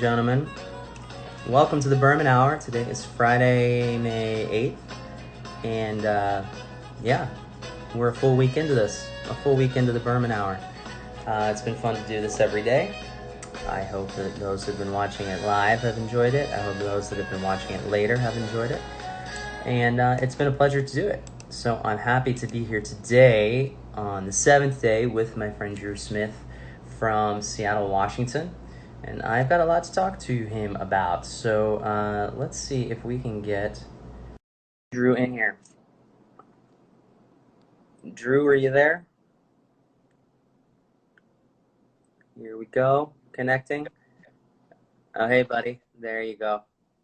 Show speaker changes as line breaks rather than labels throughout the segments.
gentlemen. Welcome to the Berman Hour. Today is Friday, May 8th. And yeah, we're a full week into this. A full week into the Berman Hour. It's been fun to do this every day. I hope that those who've been watching it live have enjoyed it. I hope those that have been watching it later have enjoyed it. And it's been a pleasure to do it. So I'm happy to be here today on the 7th day with my friend Drew Smith from Seattle, Washington. And I've got a lot to talk to him about. So let's see if we can get Drew in here. Drew, are you there? Here we go. Connecting. Oh, hey, buddy. There you go.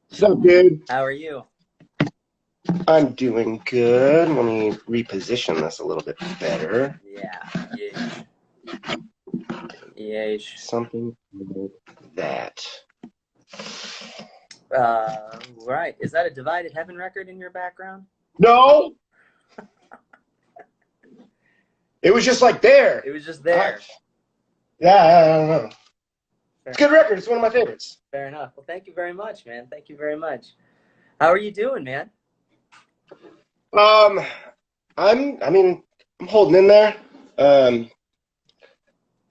What's up, dude?
How are you?
I'm doing good. Let me reposition this a little bit better.
Yeah. Yeah.
Something like that.
Right. Is that a Divided Heaven record in your background?
No! It was just like there.
It was just there.
Yeah, I don't know.
Fair
It's a good record. It's one of my favorites.
Fair enough. Well, thank you very much, man. Thank you very much. How are you doing, man?
I'm holding in there.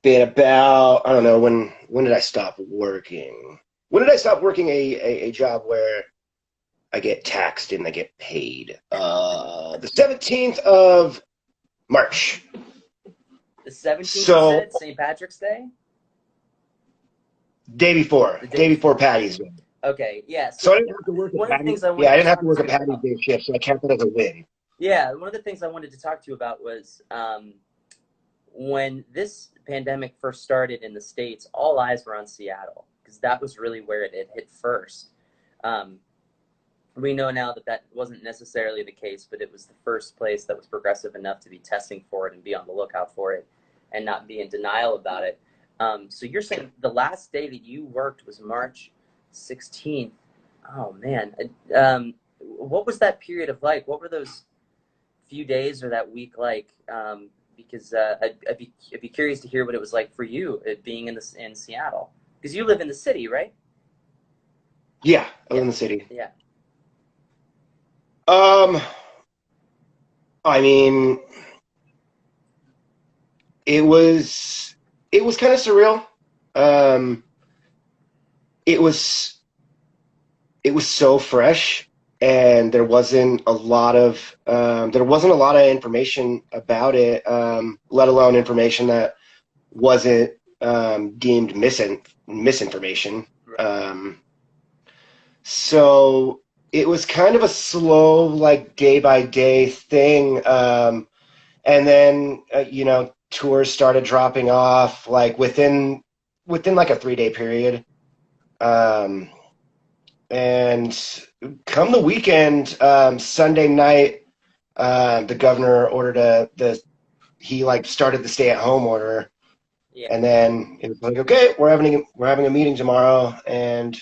Been about, I don't know, when did I stop working? When did I stop working a job where I get taxed and I get paid? The 17th of March.
The 17th,
So,
you said? St. Patrick's Day?
day before Patty's Day.
Okay, yeah.
So I didn't have to work a Patty's. I didn't have to work a Patty's Day shift, so I counted as a win.
Yeah, one of the things I wanted to talk to you about was when this pandemic first started in the States, all eyes were on Seattle because that was really where it had hit first. We know now that wasn't necessarily the case, but it was the first place that was progressive enough to be testing for it and be on the lookout for it and not be in denial about it. So you're saying the last day that you worked was March 16th. Oh, man. What was that period of like? What were those few days or that week like? Because I'd be curious to hear what it was like for you being in Seattle. Because you live in the city, right?
Yeah, I live in the city.
Yeah.
I mean, it was kind of surreal. It was so fresh, and there wasn't a lot of information about it, let alone information that wasn't deemed misinformation. So it was kind of a slow, like day by day thing, and then tours started dropping off like within like a 3-day period. And come the weekend, Sunday night, the governor ordered he started the stay at home order.
Yeah.
And then it was like, okay, we're having a meeting tomorrow and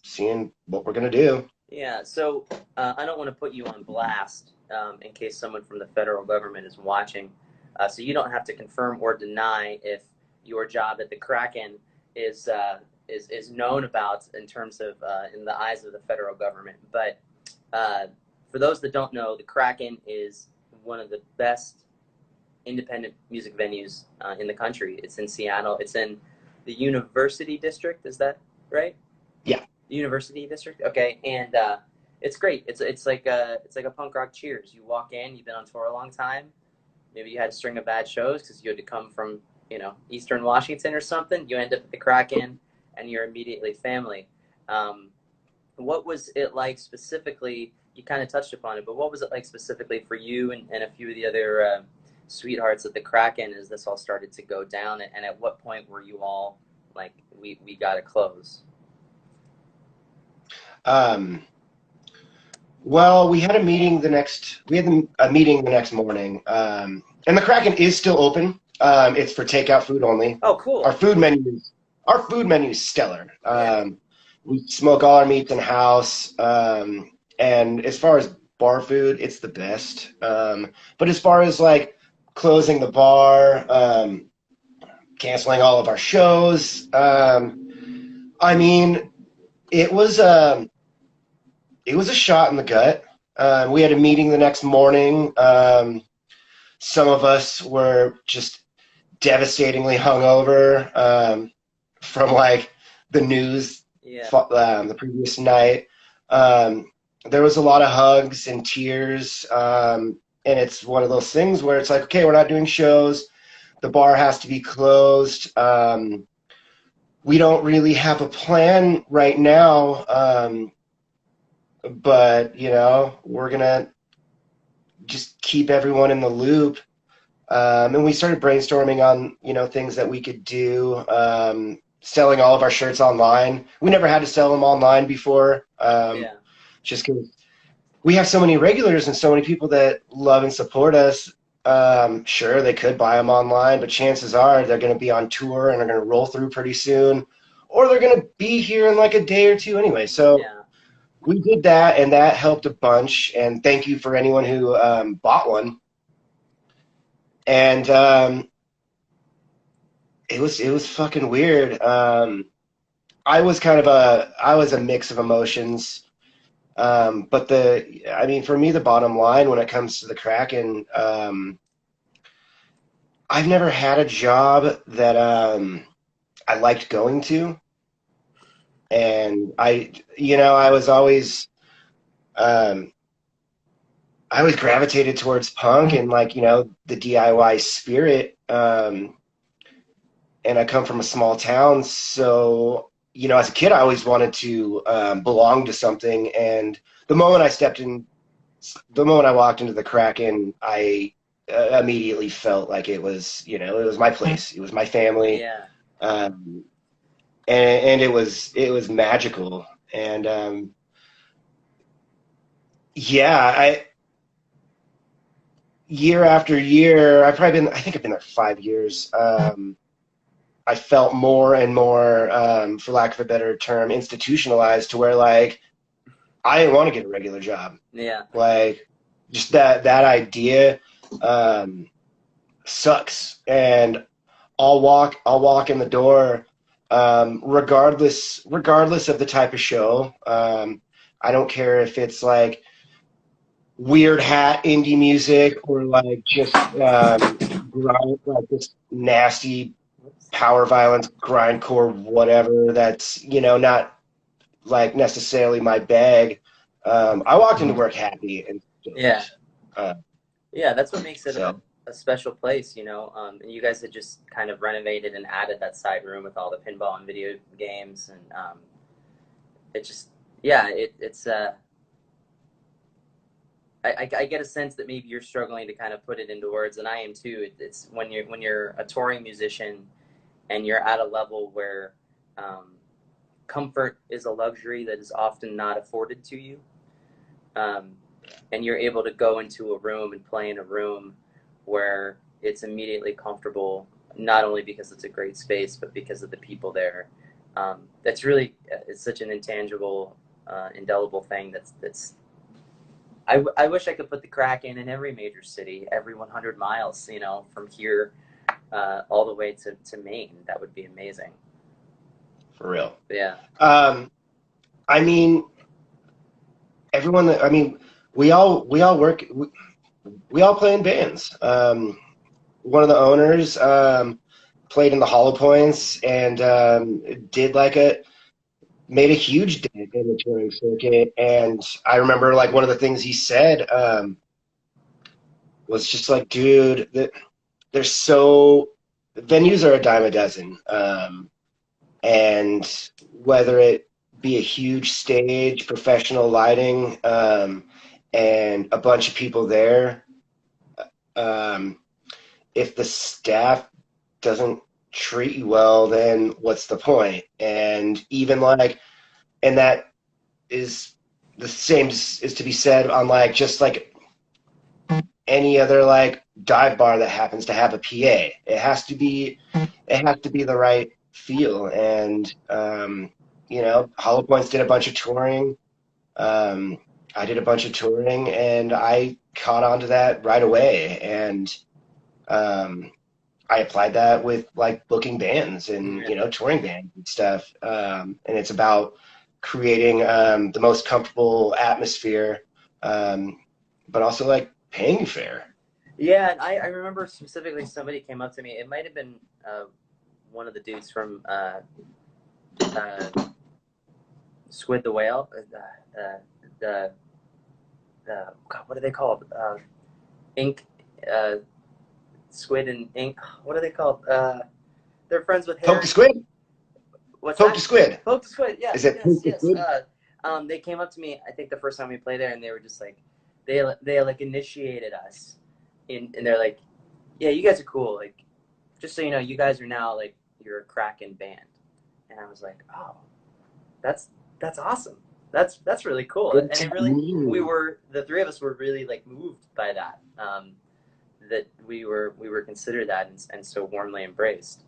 seeing what we're gonna do.
Yeah, so I don't want to put you on blast in case someone from the federal government is watching. So you don't have to confirm or deny if your job at the Kraken is known about in terms of in the eyes of the federal government. But for those that don't know, the Kraken is one of the best independent music venues in the country. It's in Seattle. It's in the University District. Is that right?
Yeah.
University District. Okay, and it's great. It's like a punk rock Cheers. You walk in. You've been on tour a long time. Maybe you had a string of bad shows because you had to come from Eastern Washington or something. You end up at the Kraken, and you're immediately family. What was it like specifically? You kind of touched upon it, but what was it like specifically for you and a few of the other sweethearts at the Kraken as this all started to go down? And at what point were you all like, we got to close?
Well, we had a meeting the next morning, and the Kraken is still open. It's for takeout food only.
Oh, cool.
Our food menu is stellar. We smoke all our meats in house, and as far as bar food, it's the best. But as far as like closing the bar, canceling all of our shows, I mean, it was it was a shot in the gut. We had a meeting the next morning. Some of us were just devastatingly hungover from like the news
Yeah.
the previous night. Um, there was a lot of hugs and tears, and it's one of those things where it's like, okay, we're not doing shows. The bar has to be closed. We don't really have a plan right now, but you know, we're gonna just keep everyone in the loop. And we started brainstorming on, you know, things that we could do. Selling all of our shirts online. We never had to sell them online before,
Yeah.
just because we have so many regulars and so many people that love and support us. Sure, they could buy them online, but chances are they're going to be on tour and are going to roll through pretty soon, or they're going to be here in like a day or two anyway. So
Yeah.
we did that, and that helped a bunch. And thank you for anyone who bought one. And it was fucking weird. I was a mix of emotions. But I mean, for me, the bottom line when it comes to the Kraken, I've never had a job that I liked going to, and you know, um, I always gravitated towards punk and like, you know, the DIY spirit. And I come from a small town, so you know, as a kid, I always wanted to belong to something. And the moment I stepped in, the moment I walked into the Kraken, I immediately felt like it was, you know, it was my place, it was my family,
Yeah.
um, and it was magical. And yeah, I year after year, I think I've been there 5 years. I felt more and more, for lack of a better term, institutionalized to where like I didn't want to get a regular job.
Yeah.
Like just that idea sucks. And I'll walk in the door, regardless of the type of show. I don't care if it's like weird hat indie music or like just like this nasty power violence, grindcore, whatever. That's, you know, not like necessarily my bag. I walked into work happy and
Yeah.
stoked. Uh,
Yeah. That's what makes it
so
a special place, you know. And you guys had just kind of renovated and added that side room with all the pinball and video games, and it just, yeah, it's I get a sense that maybe you're struggling to kind of put it into words, and I am too. It's when you're a touring musician and you're at a level where um, comfort is a luxury that is often not afforded to you, um, and you're able to go into a room and play in a room where it's immediately comfortable, not only because it's a great space, but because of the people there. That's really it's such an intangible, indelible thing. That's I wish I could put the Kraken in every major city, every 100 miles, you know, from here all the way to Maine. That would be amazing.
for real.
But yeah,
Um, I mean, everyone that I mean, we all play in bands. One of the owners played in the Hollow Points and did like a made a huge dent in the touring circuit. And I remember like one of the things he said was just like, dude, there's so venues are a dime a dozen, and whether it be a huge stage, professional lighting, and a bunch of people there, um, if the staff doesn't treat you well, then what's the point? And even like, and that is the same is to be said on like just like any other like dive bar that happens to have a PA. It has to be the right feel. And you know, Hollow Points did a bunch of touring. Um, I did a bunch of touring, and I caught on to that right away. And um, I applied that with like booking bands and,
Yeah.
touring bands and stuff. And it's about creating the most comfortable atmosphere, but also like paying fair.
Yeah, and I remember specifically somebody came up to me. It might have been one of the dudes from uh, Squid the Whale. The God, what are they called? Ink, uh, Squid and Ink. What are they called? They're friends with
Poke the
Harry.
squid?
What's
Poke the
that?
squid.
Poke the Squid.
Is
Yes,
it
yes,
poke the
yes.
squid?
They came up to me. I think the first time we played there, and they were just like, they like initiated us, and they're like, yeah, you guys are cool. Like, just so you know, you guys are now like you're a Kraken band, and I was like, oh, that's that's awesome. That's really cool,
Good
and
to
it really
you.
the three of us were really like moved by that. That we were considered that and so warmly embraced.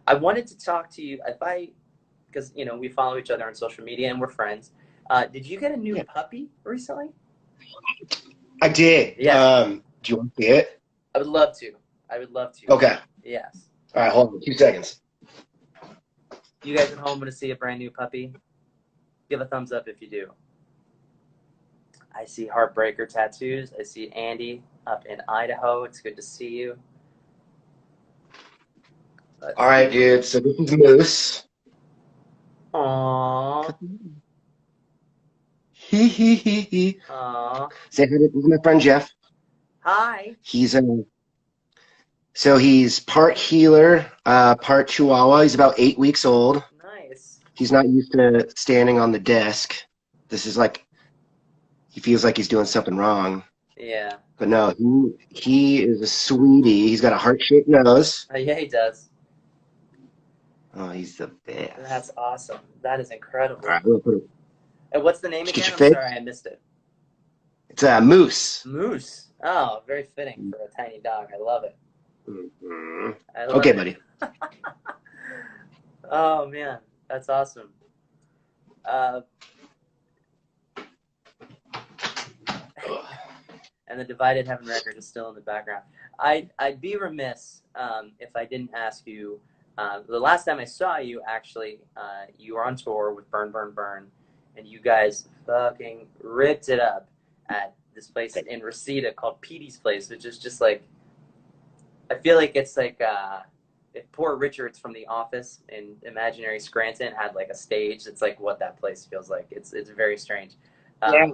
I wanted to talk to you if I because we follow each other on social media and we're friends. Did you get a new
Yeah,
puppy recently?
I did.
Yeah,
Do you want to see it?
I would love to. I would love to.
Okay.
Yes.
All right, hold on 2 seconds.
You guys at home want to see a brand new puppy? Give a thumbs up if you do. I see Heartbreaker tattoos. I see Andy up in Idaho. It's good to see you.
All
Let's
right,
see.
dude. So this is Moose.
Aww.
He he.
Aww.
Say hi to this is my friend Jeff.
Hi.
He's so he's part healer, part Chihuahua. He's about 8 weeks old.
Nice.
He's not used to standing on the desk. This is like he feels like he's doing something wrong.
Yeah.
But no, he is a sweetie. He's got a heart-shaped nose.
Yeah, he does.
Oh, he's the
That's
best.
awesome. That is
All
incredible.
right, we'll put it.
And what's the name
Did you get
again?
your
I'm sorry,
face?
I missed it.
It's a moose.
Moose. Oh, very fitting for a tiny dog. I love it.
Mhm.
I love
Okay,
it.
buddy.
Oh man, that's awesome. Uh, and the Divided Heaven record is still in the background. I'd be remiss if I didn't ask you. The last time I saw you, actually, you were on tour with Burn Burn Burn, and you guys fucking ripped it up at this place in Reseda called Petey's Place, which is just like I feel like it's like if poor Richards from The Office in Imaginary Scranton had like a stage, it's like what that place feels like. It's very strange,
Yeah.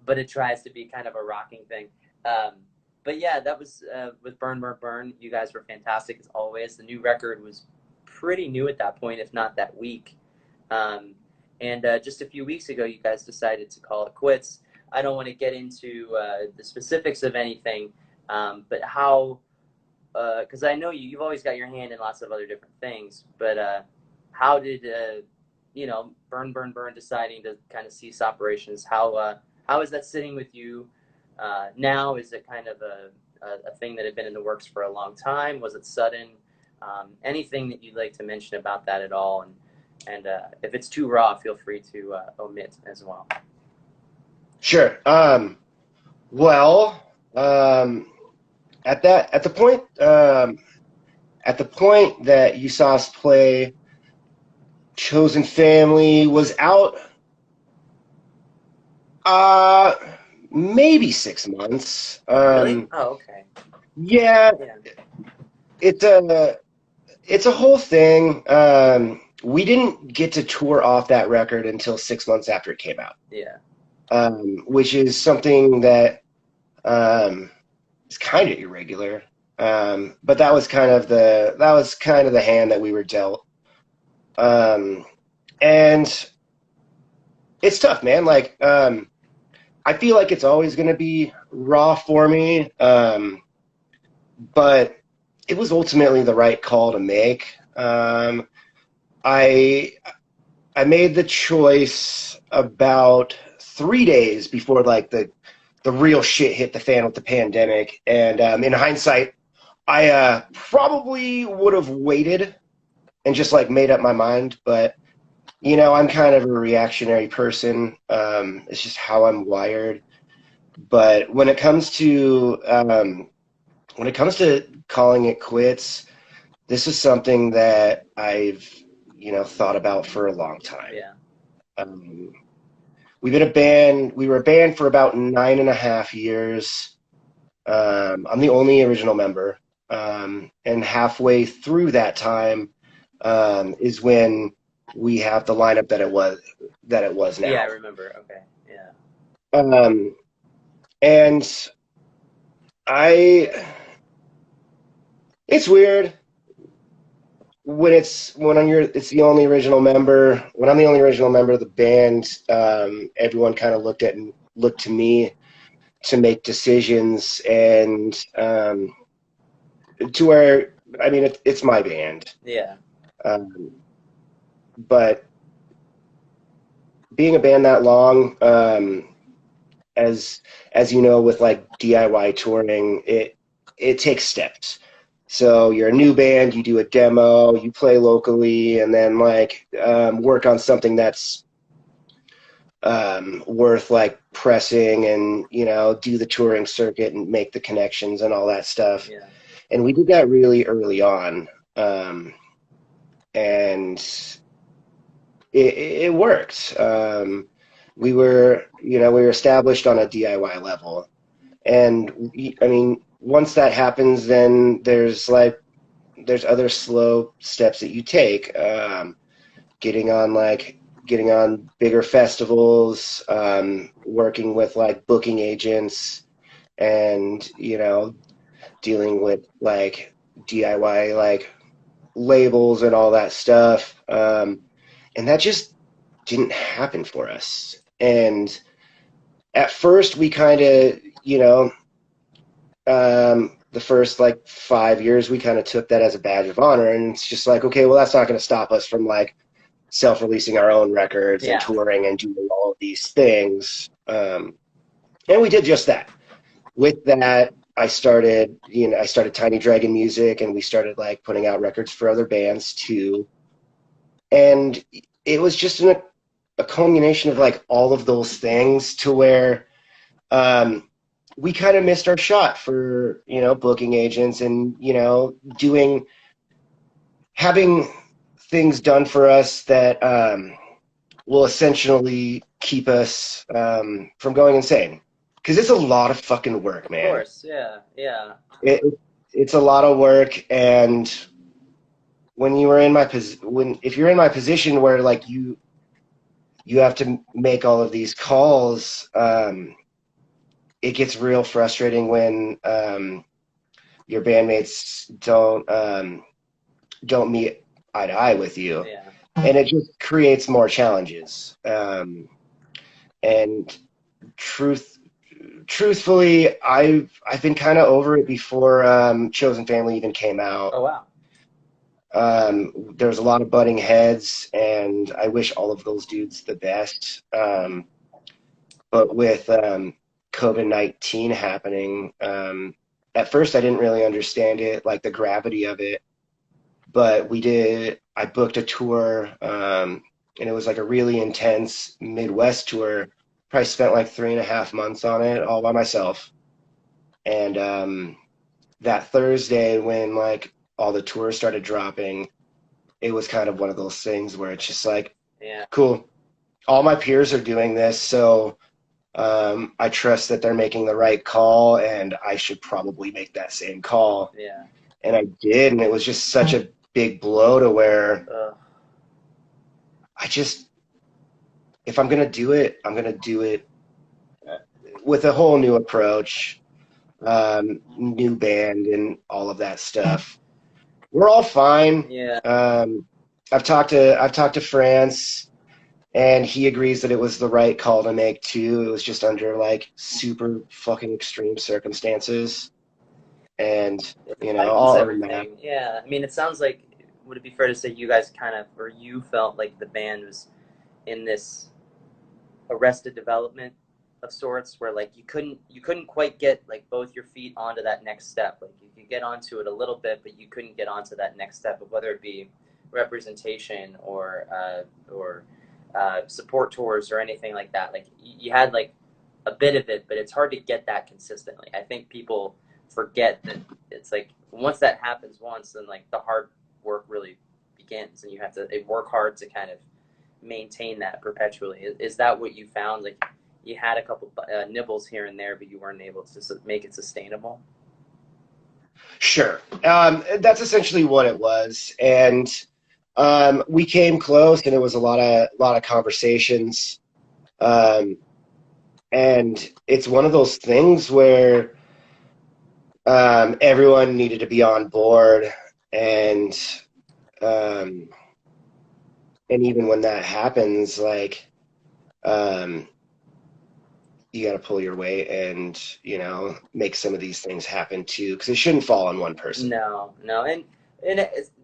but it tries to be kind of a rocking thing. Um, but yeah, that was with Burn Burn Burn. You guys were fantastic as always. The new record was pretty new at that point, if not that week. Um, and just a few weeks ago, you guys decided to call it quits. I don't want to get into the specifics of anything, but how because I know you've always got your hand in lots of other different things, but how did Burn Burn Burn deciding to kind of cease operations? How is that sitting with you now? Is it kind of a thing that had been in the works for a long time? Was it sudden? Anything that you'd like to mention about that at all? And if it's too raw, feel free to omit as well.
Sure. Well, at the point that you saw us play, Chosen Family was out maybe 6 months.
Really? Oh, okay.
Yeah,
Yeah.
it's a whole thing. We didn't get to tour off that record until 6 months after it came out.
Yeah.
Which is something that is kind of irregular. But that was kind of the hand that we were dealt. And it's tough, man. Like, I feel like it's always going to be raw for me. But it was ultimately the right call to make. I made the choice about 3 days before like the real shit hit the fan with the pandemic. And in hindsight, I probably would have waited and just like made up my mind. But I'm kind of a reactionary person. It's just how I'm wired. But when it comes to when it comes to calling it quits, this is something that I've, thought about for a long time.
Yeah.
Um, we've been a band. We were a band for about 9.5 years. I'm the only original member, and halfway through that time is when we have the lineup that it was
Yeah, I
now.
remember. Okay. Yeah.
Um, and I, it's weird it's the only original member. When I'm the only original member of the band, everyone kind of looked to me to make decisions, and to where, I mean, it's my band.
Yeah.
Um, but being a band that long, as you know, with like DIY touring, it takes steps. So you're a new band, you do a demo, you play locally, and then like work on something that's worth like pressing, and do the touring circuit and make the connections and all that stuff.
Yeah.
And we did that really early on, and it worked. We were established on a DIY level, and I mean, once that happens, then there's other slow steps that you take. Getting on bigger festivals, working with like booking agents, and dealing with like DIY like labels and all that stuff. And that just didn't happen for us. And at first, we kind of, the first like 5 years, we kind of took that as a badge of honor, and it's just like, okay, well, that's not going to stop us from like self-releasing our own records and
Yeah.
touring and doing all of these things. And we did just that. With that, I started Tiny Dragon Music, and we started like putting out records for other bands too. And it was just a culmination of like all of those things to where we kind of missed our shot for, booking agents, and, having things done for us that will essentially keep us from going insane. Because it's a lot of fucking work,
Of
man.
course. Yeah. Yeah.
It, it's a lot of work, and when you are in my if you're in my position where like you have to make all of these calls, it gets real frustrating when your bandmates don't meet eye to eye with you,
Yeah.
and it just creates more challenges. And truthfully, I've been kind of over it before Chosen Family even came out.
Oh wow.
There was a lot of butting heads, and I wish all of those dudes the best. But with COVID-19 happening, at first I didn't really understand it, like the gravity of it. But I booked a tour, and it was like a really intense Midwest tour. Probably spent like 3.5 months on it all by myself. And that Thursday, when like all the tours started dropping, it was kind of one of those things where it's just like,
Yeah.
cool, all my peers are doing this, so I trust that they're making the right call, and I should probably make that same call.
Yeah.
And I did, and it was just such a big blow to where
Uh,
I just, if I'm going to do it, I'm going to do it with a whole new approach, new band, and all of that stuff. We're all fine.
yeah.
I've talked to France, and he agrees that it was the right call to make too. It was just under like super fucking extreme circumstances, and
Timing's
I'll earn that.
everything. Yeah. I mean, it sounds like. Would it be fair to say you guys kind of, or you felt like the band was in this arrested development of sorts, where like you couldn't quite get like both your feet onto that next step. Like you could get onto it a little bit, but you couldn't get onto that next step of whether it be representation or support tours or anything like that. Like you had like a bit of it, but it's hard to get that consistently. I think people forget that it's like once that happens once, then like the hard work really begins, and you have to work hard to kind of maintain that perpetually. Is that what you found? Like you had a couple nibbles here and there, but you weren't able to make it sustainable?
Sure. That's essentially what it was. And we came close, and it was a lot of conversations. Um, and it's one of those things where everyone needed to be on board, and um, even when that happens, like you got to pull your weight and make some of these things happen too, because it shouldn't fall on one person.
No, no, and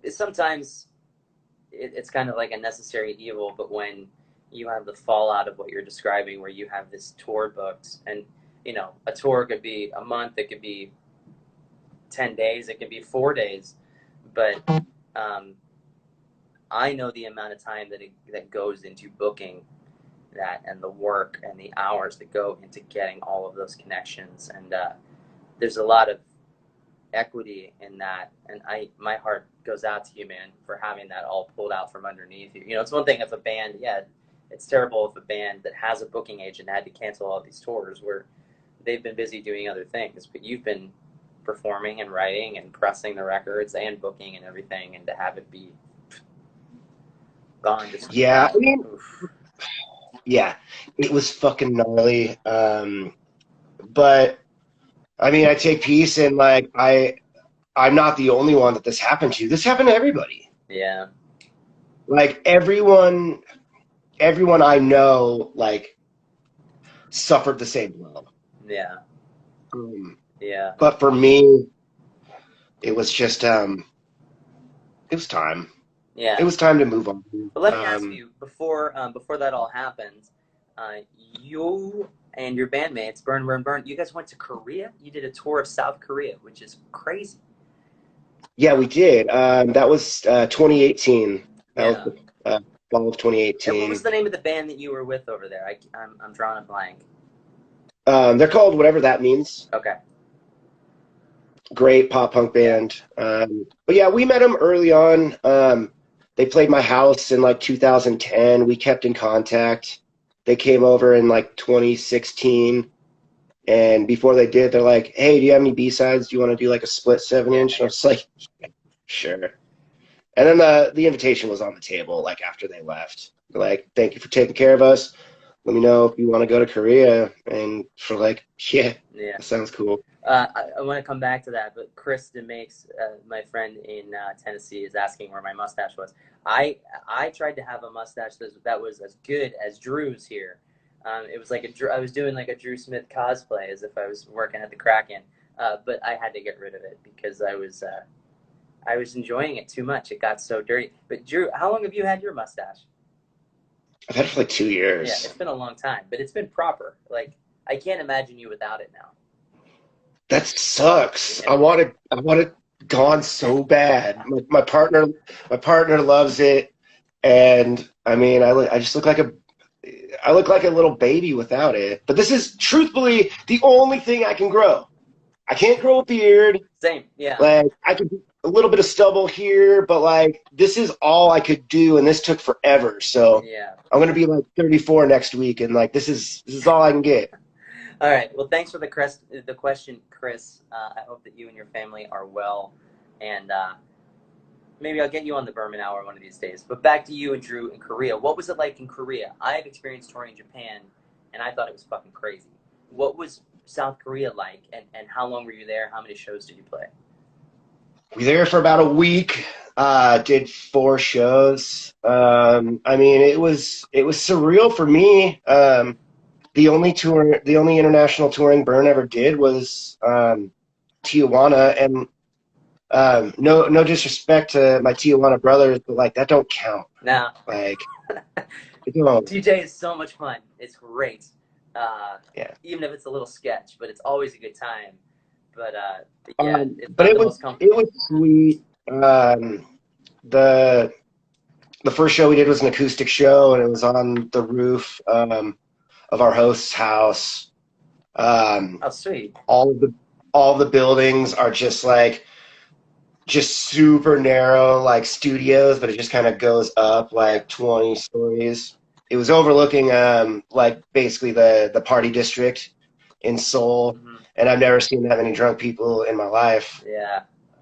sometimes it's kind of like a necessary evil, but when you have the fallout of what you're describing, where you have this tour booked, and a tour could be a month, it could be 10 days, it could be 4 days, but I know the amount of time that goes into booking that, and the work and the hours that go into getting all of those connections, and there's a lot of equity in that, and my heart goes out to you, man, for having that all pulled out from underneath you. It's one thing if a band, it's terrible if a band that has a booking agent had to cancel all these tours where they've been busy doing other things, but you've been performing and writing and pressing the records and booking and everything, and to have it be gone just
Yeah,
that,
yeah, it was fucking gnarly. But I mean, I take peace in, like, I'm not the only one that this happened to. This happened to everybody.
Yeah.
Like everyone I know, like, suffered the same blow.
Yeah. Yeah.
But for me, it was just it was time.
Yeah.
It was time to move on.
But let me ask you, before that all happened, you and your bandmates, Burn, you guys went to Korea? You did a tour of South Korea, which is crazy.
Yeah, we did. That was 2018. That was the fall of 2018.
And what was the name of the band that you were with over there? I'm drawing a blank.
They're called Whatever That Means.
Okay.
Great pop punk band. But yeah, we met them early on. They played my house in like 2010. We kept in contact. They came over in like 2016. And before they did, they're like, hey, do you have any B-sides? Do you want to do like a split 7-inch? And I was like, sure. And then the invitation was on the table, like, after they left. They're like, thank you for taking care of us. Let me know if you want to go to Korea. And we're like, yeah, that sounds cool.
I want to come back to that, but Chris DeMakes, my friend in Tennessee, is asking where my mustache was. I tried to have a mustache that was as good as Drew's here. It was like I was doing like a Drew Smith cosplay, as if I was working at the Kraken, but I had to get rid of it because I was enjoying it too much. It got so dirty. But Drew, how long have you had your mustache?
I've had it for like 2 years.
Yeah, it's been a long time, but it's been proper. Like, I can't imagine you without it now.
That sucks. Yeah. I want it gone so bad. My partner loves it, and I mean, I just look like I look like a little baby without it. But this is truthfully the only thing I can grow. I can't grow a beard.
Same, yeah.
Like, I could do a little bit of stubble here, but like, this is all I could do, and this took forever. So
yeah,
I'm gonna be like 34 next week, and like, this is all I can get.
All right. Well, thanks for the question, Chris. I hope that you and your family are well, and maybe I'll get you on the Berman Hour one of these days. But back to you and Drew in Korea. What was it like in Korea? I have experienced touring in Japan, and I thought it was fucking crazy. What was South Korea like, and how long were you there? How many shows did you play?
We were there for about a week. Did 4 shows. I mean, it was surreal for me. The only international touring Burn ever did was Tijuana, and no disrespect to my Tijuana brothers, but like, that don't count.
No.
Like,
TJ is so much fun. It's great.
Yeah.
Even if it's a little sketch, but it's always a good time. But yeah,
but it was sweet. The first show we did was an acoustic show, and it was on the roof of our host's house.
Oh, sweet.
All all the buildings are just super narrow, like studios, but it just kind of goes up like 20 stories. It was overlooking like basically the party district in Seoul,
Hmm.
and I've never seen that many drunk people in my life.
Yeah.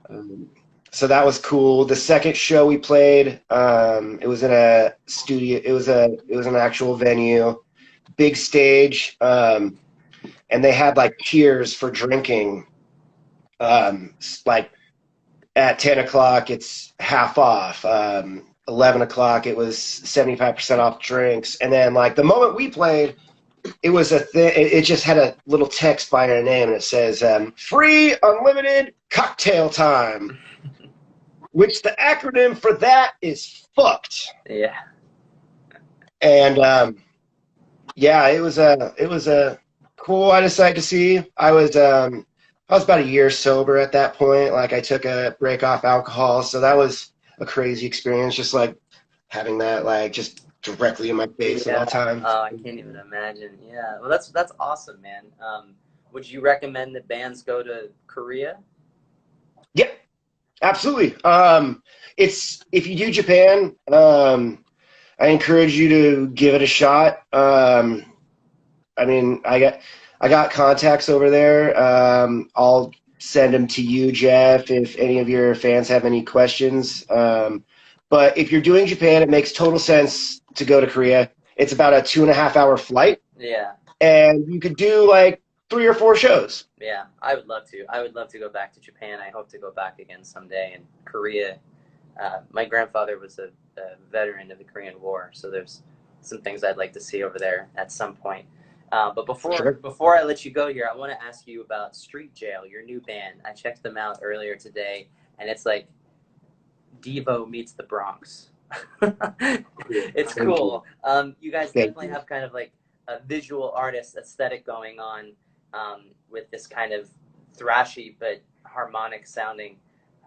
Um, so that was cool. The second show we played, it was in a studio. It was an actual venue, big stage, and they had like tiers for drinking. Like at 10 o'clock, it's half off. 11 o'clock, it was 75% off drinks. And then like the moment we played, it was a thing. It just had a little text by our name, and it says "free unlimited cocktail time," which the acronym for that is fucked.
Yeah.
And yeah, it was a cool sight to see. I was about a year sober at that point. Like I took a break off alcohol, so that was a crazy experience. Just like having that like just directly in my face at
Yeah.
all times.
Oh, I can't even imagine. Yeah. Well, that's awesome, man. Would you recommend that bands go to Korea?
Yeah, absolutely. It's if you do Japan, I encourage you to give it a shot. I mean, I got contacts over there. I'll send them to you, Jeff, if any of your fans have any questions. But if you're doing Japan, it makes total sense to go to Korea. It's about a 2.5 hour flight,
Yeah.
and you could do like 3 or 4 shows.
Yeah. I would love to. I would love to go back to Japan. I hope to go back again someday. And Korea. My grandfather was a veteran of the Korean War, so there's some things I'd like to see over there at some point. But
Sure.
before I let you go here, I want to ask you about Street Jail, your new band. I checked them out earlier today, and it's like Devo meets the Bronx. It's
Thank you.
cool. You guys
Thank
definitely
you.
have kind of like a visual artist aesthetic going on, with this kind of thrashy but harmonic sounding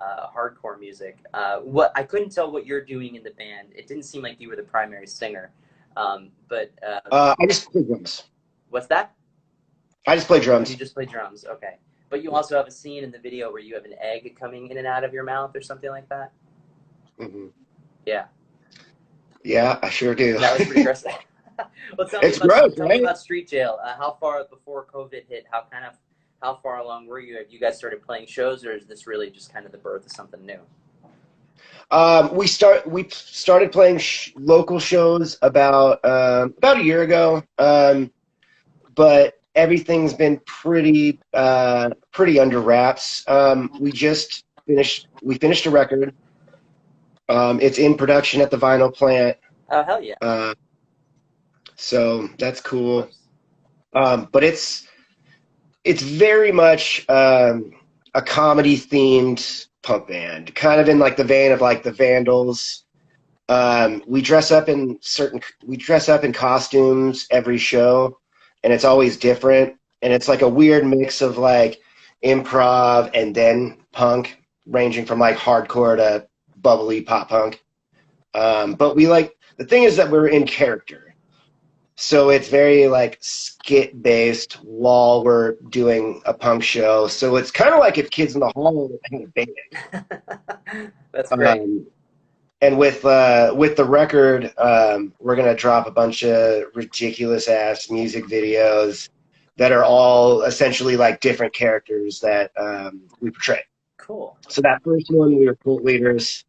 hardcore music. What I couldn't tell what you're doing in the band. It didn't seem like you were the primary singer. But
I just play drums.
what's that?
I just play
You
drums.
just play drums. Okay. But you also have a scene in the video where you have an egg coming in and out of your mouth or something like that.
Hmm.
Yeah.
Yeah, I sure do.
That was pretty gross. Well,
It's gross,
tell me
right?
about Street Jail. How far before COVID hit? How far along were you? Have you guys started playing shows, or is this really just kind of the birth of something new?
We started playing local shows about a year ago, but everything's been pretty under wraps. We finished a record. It's in production at the vinyl plant,
Oh hell yeah!
uh, so that's
Of
cool.
course.
But it's very much a comedy themed punk band, kind of in like the vein of like the Vandals. We dress up in costumes every show, and it's always different. And it's like a weird mix of like improv and then punk, ranging from like hardcore to bubbly pop punk. But the thing is that we're in character. So it's very like skit based while we're doing a punk show. So it's kind of like if Kids in the Hall had a band.
That's great.
Um, and with the record, we're gonna drop a bunch of ridiculous ass music videos that are all essentially like different characters that we portray.
Cool.
So that first one, we were cult leaders.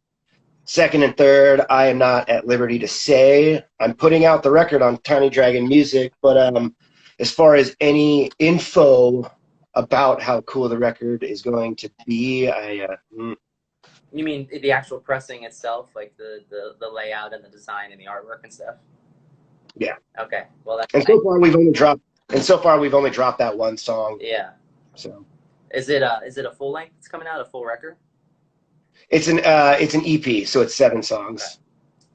Second and third, I am not at liberty to say. I'm putting out the record on Tiny Dragon Music, but as far as any info about how cool the record is going to be,
You mean the actual pressing itself, like the layout and the design and the artwork and stuff?
yeah.
Okay. Well, that's
And so far we've only dropped that one song.
yeah.
So
Is it a full length that's coming out, a full record?
it's an EP, so it's 7 songs.
Okay.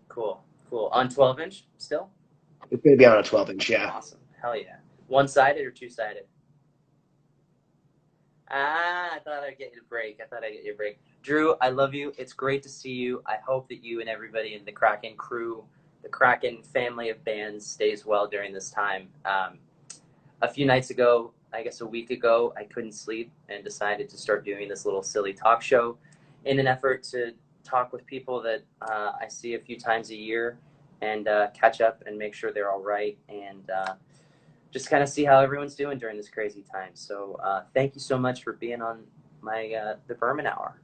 Cool. Cool. On 12-inch still?
It's gonna be on a 12-inch, yeah.
Awesome. Hell yeah. One-sided or two-sided? I thought I'd get you a break. Drew, I love you. It's great to see you. I hope that you and everybody in the Kraken crew, the Kraken family of bands, stays well during this time. A few nights ago, I guess a week ago, I couldn't sleep and decided to start doing this little silly talk show in an effort to talk with people that I see a few times a year and catch up and make sure they're all right, and just kind of see how everyone's doing during this crazy time. So thank you so much for being on my the Berman Hour.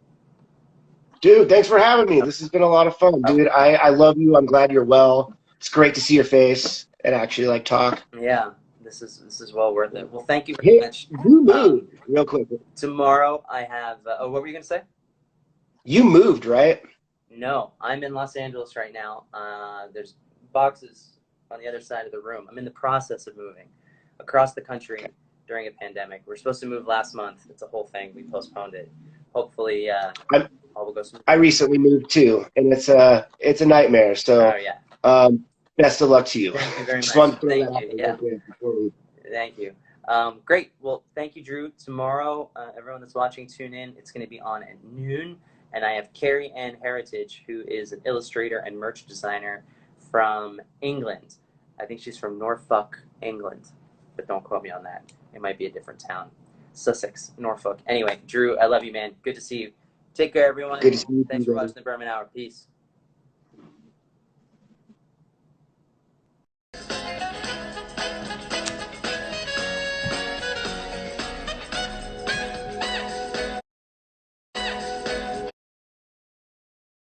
Dude, thanks for having me. This has been a lot of fun, dude. I love you. I'm glad you're well. It's great to see your face and actually like talk.
Yeah, this is well worth it. Well, thank you very
Hey,
much.
you moved real quick.
Tomorrow I have. Oh, what were you gonna say?
You moved, right?
No, I'm in Los Angeles right now. There's boxes on the other side of the room. I'm in the process of moving across the country during a pandemic. We're supposed to move last month. It's a whole thing. We postponed it. Hopefully, all will go smoothly.
I recently moved too, and it's a nightmare. So,
Oh yeah.
best of luck to you.
Thank you very
Just
much.
wanted to throw that
Thank
out
you.
there
Yeah.
real quick before we.
Thank you. Great. Well, thank you, Drew. Tomorrow, everyone that's watching, tune in. It's going to be on at noon. And I have Carrie Ann Heritage, who is an illustrator and merch designer from England. I think she's from Norfolk, England. But don't quote me on that. It might be a different town. Sussex, Norfolk. Anyway, Drew, I love you, man. Good to see you. Take care, everyone.
Good to see you,
Thanks for
brother.
watching the Berman Hour. Peace.